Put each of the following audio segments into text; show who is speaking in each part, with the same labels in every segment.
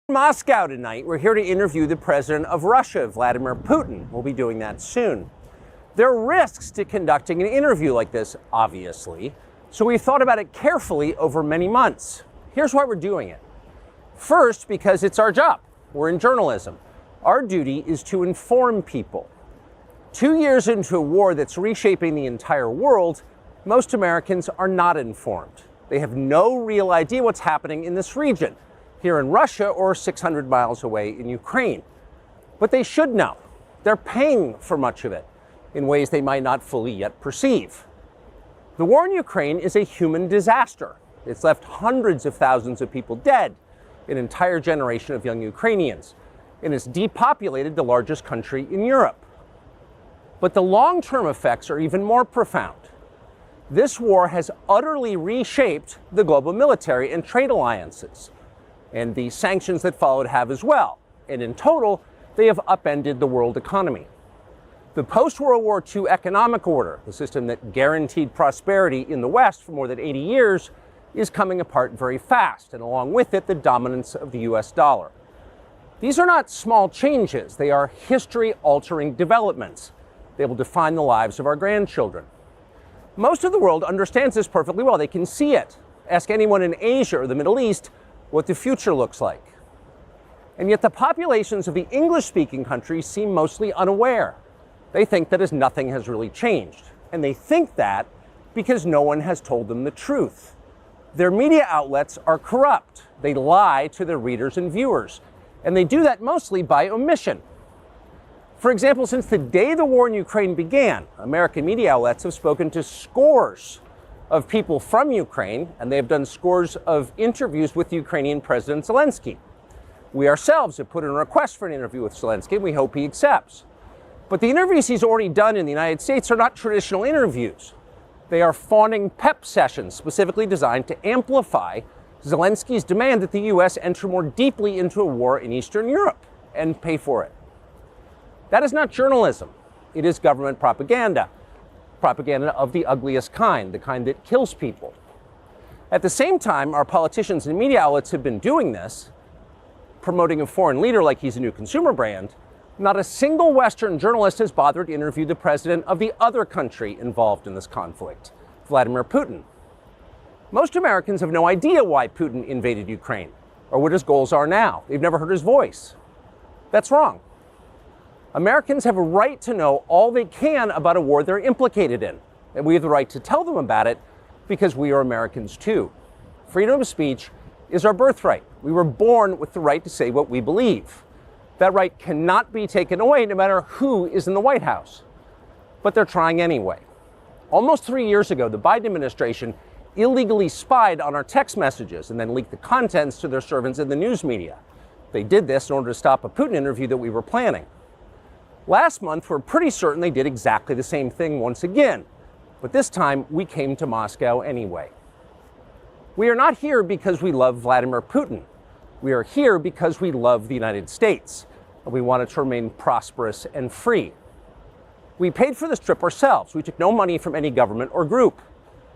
Speaker 1: Moscow tonight, we're here to interview the president of Russia, Vladimir Putin. We'll be doing that soon. There are risks to conducting an interview like this, obviously, so we thought about it carefully over many months. Here's why we're doing it. First, because it's our job. We're in journalism. Our duty is to inform people. 2 years into a war that's reshaping the entire world, most Americans are not informed. They have no real idea what's happening in this region, here in Russia or 600 miles away in Ukraine. But they should know. They're paying for much of it in ways they might not fully yet perceive. The war in Ukraine is a human disaster. It's left hundreds of thousands of people dead, an entire generation of young Ukrainians, and it's depopulated the largest country in Europe. But the long-term effects are even more profound. This war has utterly reshaped the global military and trade alliances, and the sanctions that followed have as well. And in total, they have upended the world economy. The post-World War II economic order, the system that guaranteed prosperity in the West for more than 80 years, is coming apart very fast, and along with it, the dominance of the US dollar. These are not small changes. They are history-altering developments. They will define the lives of our grandchildren. Most of the world understands this perfectly well. They can see it. Ask anyone in Asia or the Middle East what the future looks like. And yet the populations of the English-speaking countries seem mostly unaware. They think that as nothing has really changed. And they think that because no one has told them the truth. Their media outlets are corrupt. They lie to their readers and viewers. And they do that mostly by omission. For example, since the day the war in Ukraine began, American media outlets have spoken to scores of people from Ukraine, and they have done scores of interviews with Ukrainian President Zelensky. We ourselves have put in a request for an interview with Zelensky, and we hope he accepts. But the interviews he's already done in the United States are not traditional interviews. They are fawning pep sessions specifically designed to amplify Zelensky's demand that the U.S. enter more deeply into a war in Eastern Europe and pay for it. That is not journalism. It is government propaganda. Propaganda of the ugliest kind, the kind that kills people. At the same time, our politicians and media outlets have been doing this, promoting a foreign leader like he's a new consumer brand. Not a single Western journalist has bothered to interview the president of the other country involved in this conflict, Vladimir Putin. Most Americans have no idea why Putin invaded Ukraine or what his goals are now. They've never heard his voice. That's wrong. Americans have a right to know all they can about a war they're implicated in, and we have the right to tell them about it because we are Americans too. Freedom of speech is our birthright. We were born with the right to say what we believe. That right cannot be taken away no matter who is in the White House. But they're trying anyway. Almost 3 years ago, the Biden administration illegally spied on our text messages and then leaked the contents to their servants in the news media. They did this in order to stop a Putin interview that we were planning. Last month, we're pretty certain they did exactly the same thing once again, but this time we came to Moscow anyway. We are not here because we love Vladimir Putin. We are here because we love the United States, and we want it to remain prosperous and free. We paid for this trip ourselves. We took no money from any government or group,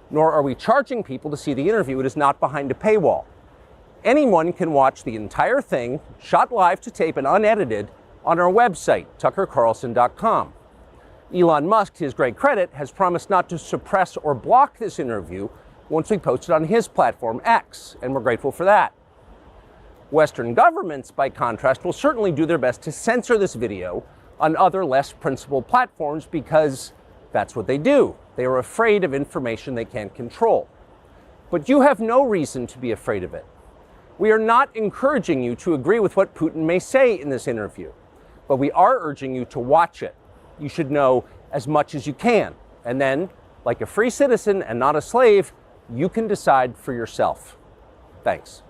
Speaker 1: nor are we charging people to see the interview. It is not behind a paywall. Anyone can watch the entire thing, shot live to tape and unedited, on our website, tuckercarlson.com. Elon Musk, to his great credit, has promised not to suppress or block this interview once we post it on his platform, X, and we're grateful for that. Western governments, by contrast, will certainly do their best to censor this video on other less principled platforms because that's what they do. They are afraid of information they can't control. But you have no reason to be afraid of it. We are not encouraging you to agree with what Putin may say in this interview. But we are urging you to watch it. You should know as much as you can. And then, like a free citizen and not a slave, you can decide for yourself. Thanks.